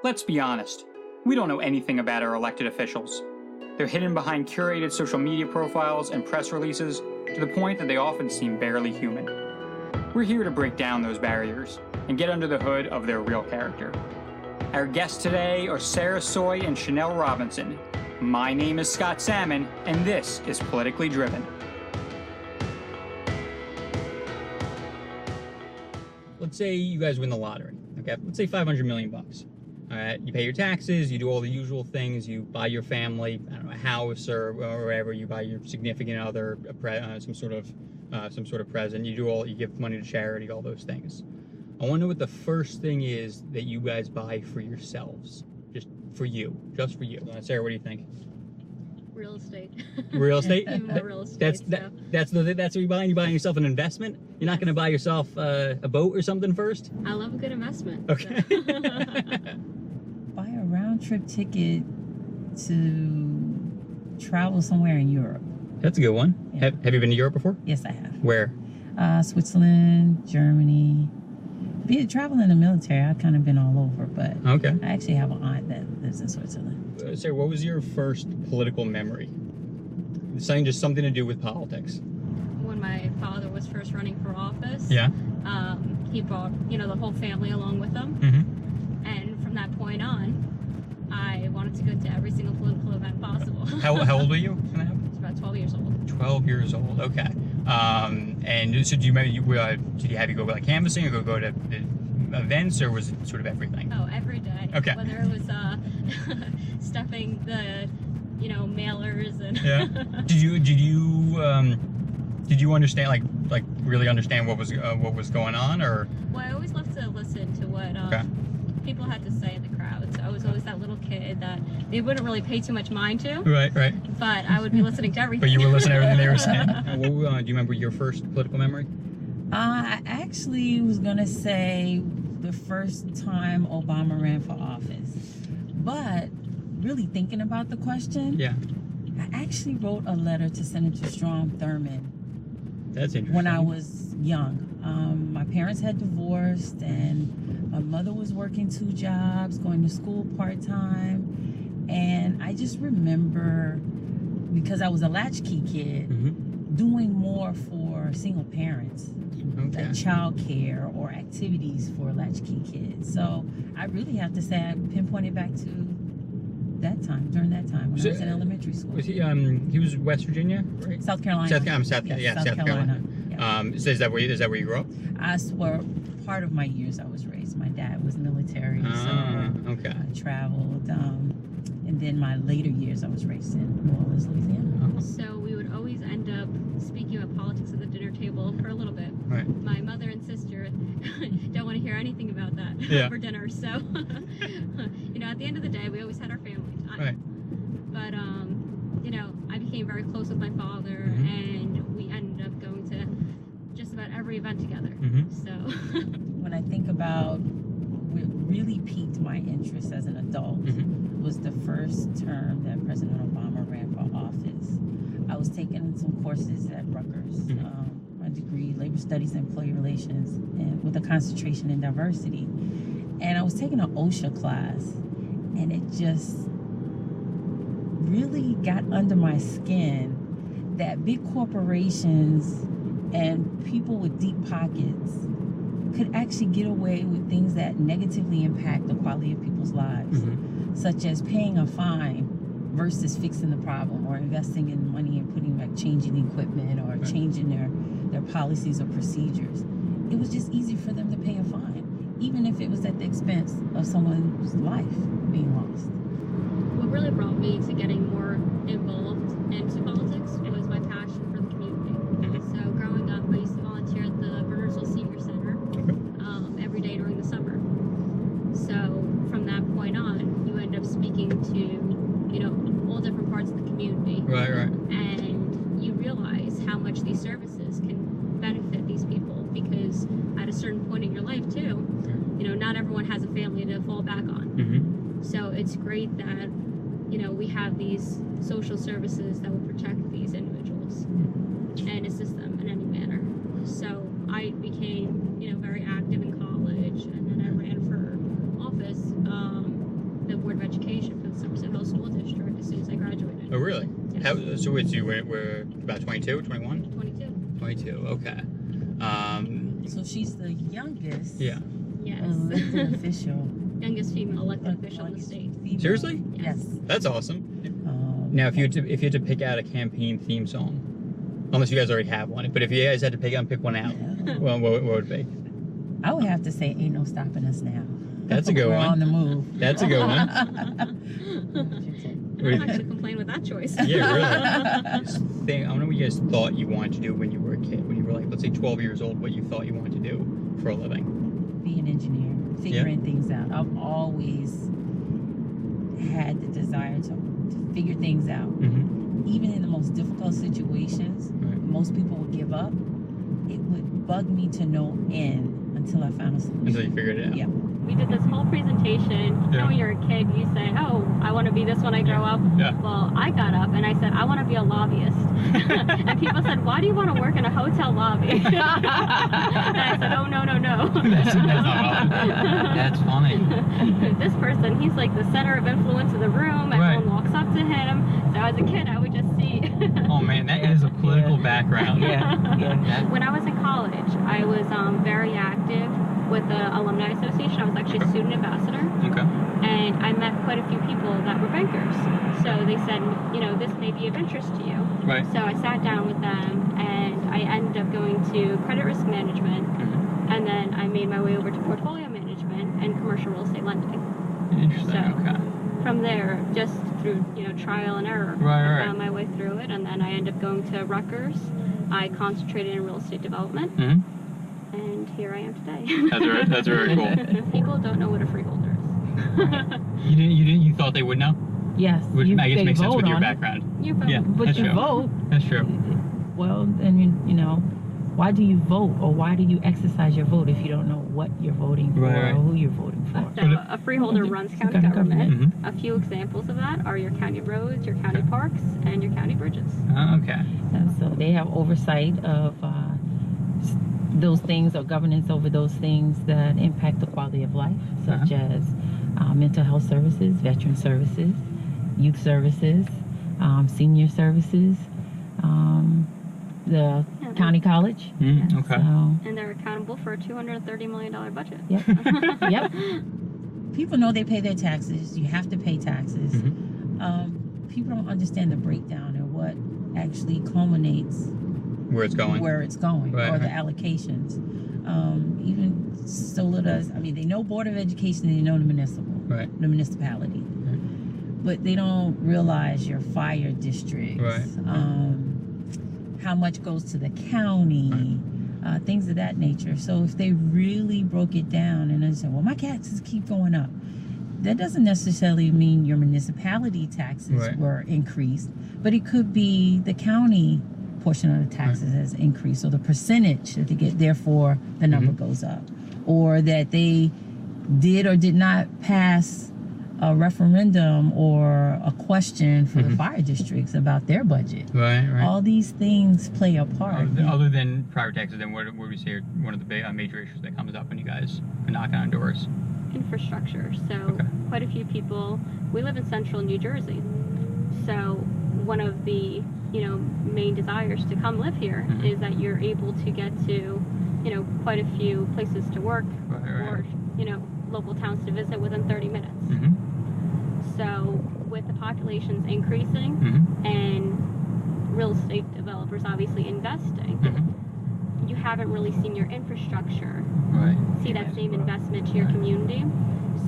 Let's be honest, we don't know anything about our elected officials. They're hidden behind curated social media profiles and press releases to the point that they often seem barely human. We're here to break down those barriers and get under the hood of their real character. Our guests today are Sara Sooy and Shanel Robinson. My name is Scott Salmon, and this is Politically Driven. Let's say you guys win the lottery, okay? Let's say $500 million. All right, you pay your taxes, you do all the usual things, you buy your family, I don't know, a house or whatever, you buy your significant other some sort of present, you give money to charity, all those things. I wonder what the first thing is that you guys buy for yourselves, just for you. Sarah, what do you think? Real estate. Real estate? Even more real estate. That's what you're buying. You're buying yourself an investment. You're not going to buy yourself a boat or something first. I love a good investment. Okay. So. Buy a round trip ticket to travel somewhere in Europe. That's a good one. Yeah. Have you been to Europe before? Yes, I have. Where? Switzerland, Germany. Traveling in the military, I've kind of been all over, but Okay. I actually have an aunt that lives in Switzerland. Sarah, what was your first political memory? Something to do with politics. When my father was first running for office, Yeah. He brought, the whole family along with him. Mm-hmm. And from that point on, I wanted to go to every single political event possible. How old were you when that happened? I was about 12 years old. 12 years old. Okay. And so did you have you go like canvassing or go to events, or was it sort of everything? Oh, every day. Okay. Whether it was stuffing the, mailers and. Yeah. Did you understand like really understand what was going on, or? Well, I always loved to listen to what people had to say in the crowd. So I was always that little kid that they wouldn't really pay too much mind to. Right. But I would be listening to everything. But you were listening to everything they were saying. Do you remember your first political memory? I actually was going to say the first time Obama ran for office. But really thinking about the question, Yeah. I actually wrote a letter to Senator Strom Thurmond. That's interesting. When I was young. My parents had divorced, and my mother was working 2 jobs, going to school part-time. And I just remember, because I was a latchkey kid, Mm-hmm. doing more for single parents, Okay. like child care or activities for latchkey kids. So I really have to say I pinpointed back to that time, during that time when I was in elementary school. Was he was West Virginia, right? South Carolina. South Carolina. Yeah. Is that where you grew up? I swear, part of my years I was raised. My dad was military, so Okay. I traveled. And then my later years I was raised in New Orleans, Louisiana. So we would always end up speaking about politics at the dinner table for a little bit. Right. My mother and sister don't want to hear anything about that for dinner. So, at the end of the day, we always had our family time. Right. But, I became very close with my father, Mm-hmm. and we ended up going to just about every event together. Mm-hmm. So, When I think about what really piqued my interest as an adult Mm-hmm. was the first term that President Obama ran for office. I was taking some courses at Rutgers, Mm-hmm. my degree, labor studies and employee relations, and with a concentration in diversity. And I was taking an OSHA class, and it just really got under my skin that big corporations and people with deep pockets could actually get away with things that negatively impact the quality of people's lives, Mm-hmm. such as paying a fine versus fixing the problem, or investing in money and changing equipment, or changing their policies or procedures. It was just easy for them to pay a fine, even if it was at the expense of someone's life being lost. what really brought me to getting more involved into politics was my passion for the community. Mm-hmm. So growing up, I used to volunteer at the Bernardsville Senior Center every day during the summer. So from that point on, you end up speaking to, all different parts of the community. Right. And you realize how much these services can benefit these people, because at a certain point in your life too, not everyone has a family to fall back on. Mm-hmm. So it's great that, we have these social services that will protect these individuals and assist them in any manner. So I became, very active in college, and then I ran for office So it's you we're about 22, 21? 22. 22, okay. So she's the youngest. Yeah. Yes. Elected official. Youngest female elected official in the state. Female. Seriously? Yes. That's awesome. Now, if you had to pick out a campaign theme song, unless you guys already have one, but if you guys had to pick one out, well, what would it be? I would have to say, "Ain't no stopping us now." That's a good We're one. on the move. That's a good one. I don't actually complain with that choice. Yeah, really. I don't know what you guys thought you wanted to do when you were a kid, when you were like, let's say 12 years old, what you thought you wanted to do for a living. Be an engineer, figuring things out. I've always had the desire to figure things out. Mm-hmm. Even in the most difficult situations, Right. most people would give up. It would bug me to no end until I found a solution. Until you figured it out. Yeah. We did this whole presentation. You know, when you're a kid, you say, "Oh, I want to be this when I grow up." Yeah. Well, I got up and I said, "I want to be a lobbyist." And people said, "Why do you want to work in a hotel lobby?" And I said, "Oh, no, no, no." That's not That's funny. This person, he's like the center of influence of the room. Everyone walks up to him. So as a kid, I would just see. Oh man, that is a political background. Yeah. When I was in college, I was very active with the Alumni Association. I was actually a student ambassador. Okay. And I met quite a few people that were bankers. So they said, this may be of interest to you. Right. So I sat down with them and I ended up going to credit risk management. Mm-hmm. And then I made my way over to portfolio management and commercial real estate lending. Interesting. So Okay. from there, just through trial and error, I found my way through it. And then I ended up going to Rutgers. I concentrated in real estate development. Mm-hmm. And here I am today. That's very cool. People don't know what a freeholder is. You thought they would know? Yes. Which I guess they makes sense vote with your on it. background. You vote. Yeah, But that's you true. vote. That's true. Well, then why do you vote, or why do you exercise your vote if you don't know what you're voting for Right. or who you're voting for? So a freeholder runs county County government. Mm-hmm. A few examples of that are your county roads, your county parks, and your county bridges. Okay. And so they have oversight of those things, or governance over those things that impact the quality of life, such as mental health services, veteran services, youth services, senior services, the county college. Mm, okay. So, And they're accountable for a $230 million budget. yep. Yep. People know they pay their taxes. You have to pay taxes. Mm-hmm. People don't understand the breakdown and what actually culminates Where it's going. or the allocations. Even Sola does. I mean, they know Board of Education and they know the municipality, but they don't realize your fire districts. Right. How much goes to the county, things of that nature. So if they really broke it down and then said, well, my taxes keep going up, that doesn't necessarily mean your municipality taxes were increased, but it could be the county portion of the taxes has increased, or the percentage that they get, therefore the number goes up, or that they did or did not pass a referendum or a question for the fire districts about their budget. Right. All these things play a part. Other than property taxes, then what would we say are one of the big, major issues that comes up when you guys are knocking on doors? Infrastructure. So quite a few people, we live in central New Jersey. So one of the main desires to come live here is that you're able to get to quite a few places to work or local towns to visit within 30 minutes. So with the populations increasing and real estate developers obviously investing, you haven't really seen your infrastructure see that same investment to your community.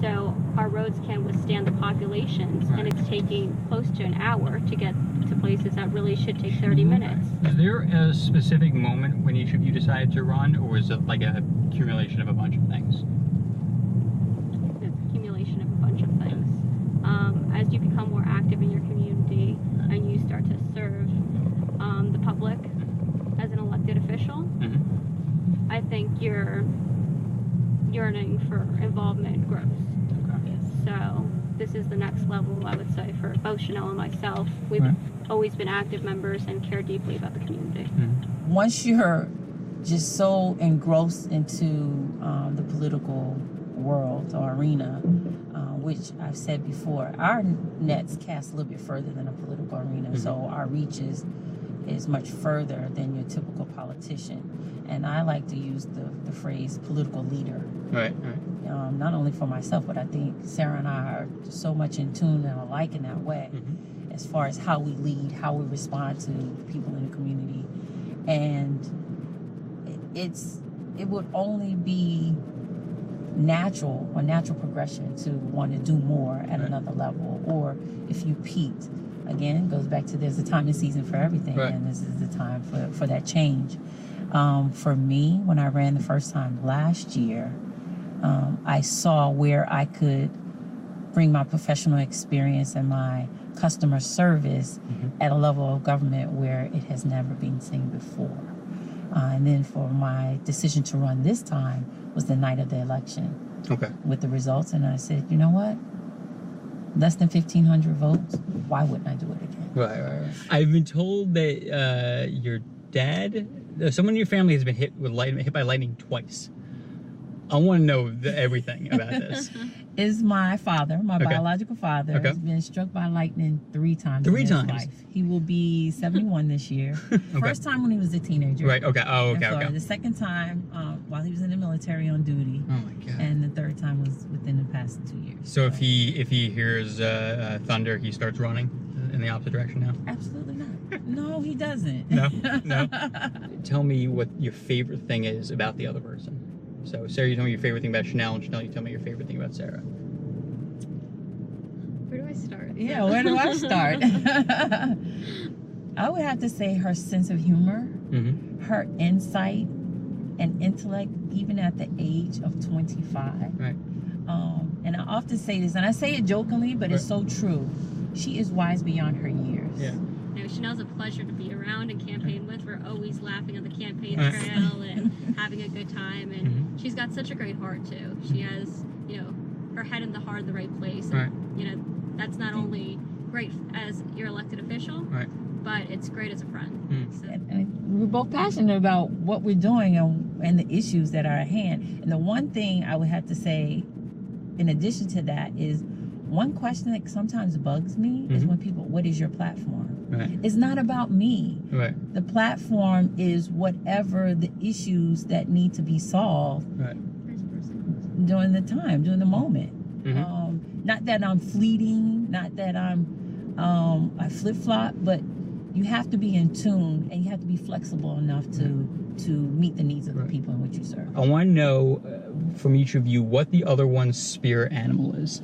So our roads can withstand the populations, and it's taking close to an hour to get to places that really should take 30 minutes. Is there a specific moment when each of you decided to run, or is it like a accumulation of a bunch of things? It's an accumulation of a bunch of things. As you become more active in your community and you start to serve the public as an elected official, I think your yearning for involvement grows. So this is the next level, I would say, for both Shanel and myself. We've always been active members and care deeply about the community. Once you're just so engrossed into the political world or arena, which I've said before, our nets cast a little bit further than a political arena. So our reach is much further than your typical politician. And I like to use the phrase political leader. Right. Not only for myself, but I think Sarah and I are so much in tune and alike in that way, as far as how we lead, how we respond to people in the community. And it would only be natural progression to want to do more at another level. Or if you peaked, again, it goes back to there's a time and season for everything, and this is the time for that change. For me, when I ran the first time last year, I saw where I could bring my professional experience and my customer service at a level of government where it has never been seen before. And then for my decision to run this time was the night of the election. Okay. With the results, and I said, you know what? Less than 1,500 votes. Why wouldn't I do it again? Right. I've been told that your dad, someone in your family has been hit by lightning twice. I want to know everything about this. Is my father, my biological father, has been struck by lightning 3 times in his life. He will be 71 this year. First time when he was a teenager. Right, okay. Oh, okay. The second time while he was in the military on duty. Oh my God. And the third time was within the past 2 years. So if he hears thunder, he starts running in the opposite direction now? Absolutely not. No, he doesn't. No. Tell me what your favorite thing is about the other person. So, Sarah, you tell me your favorite thing about Shanel, and Shanel, you tell me your favorite thing about Sarah. Where do I start? Yeah, where do I start? I would have to say her sense of humor, her insight and intellect, even at the age of 25. Right. And I often say this, and I say it jokingly, but it's so true. She is wise beyond her years. Yeah. Chanel's a pleasure to be around and campaign with. We're always laughing on the campaign trail and having a good time. And she's got such a great heart too. She has, her head and the heart in the right place. And, that's not only great as your elected official, but it's great as a friend. So. And we're both passionate about what we're doing and the issues that are at hand. And the one thing I would have to say, in addition to that, is one question that sometimes bugs me is when people, what is your platform? It's not about me. The platform is whatever the issues that need to be solved during the moment. Not that I'm fleeting, not that I flip-flop, but you have to be in tune and you have to be flexible enough to meet the needs of the people in which you serve. I want to know from each of you what the other one's spirit animal is.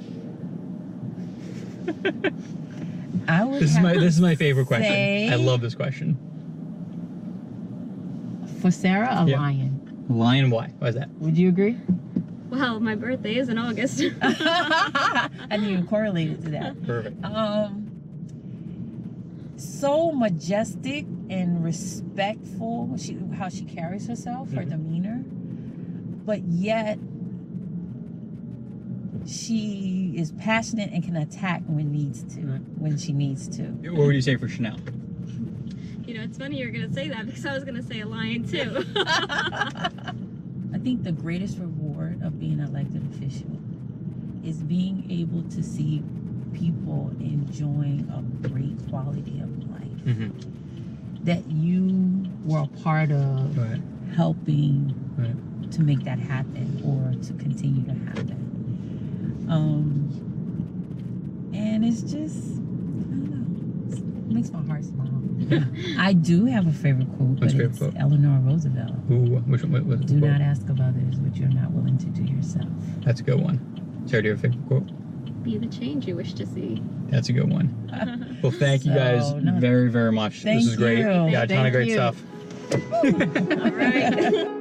This is my favorite question. I love this question. For Sarah, a lion. Lion, why? Why is that? Would you agree? Well, my birthday is in August. I didn't even correlate it to that. Perfect. So majestic and respectful, how she carries herself, her demeanor, but yet she is passionate and can attack when she needs to. What would you say for Shanel? It's funny you're going to say that because I was going to say a lion too. I think the greatest reward of being an elected official is being able to see people enjoying a great quality of life that you were a part of helping to make that happen or to continue to happen. And it's just, I don't know, it makes my heart smile. I do have a favorite quote, but it's Eleanor Roosevelt. Which one? Do not ask of others what you're not willing to do yourself. That's a good one. Sarah, do you have a favorite quote? Be the change you wish to see. That's a good one. Well, thank you guys very, very much. This is great. You got a ton of great stuff. All right.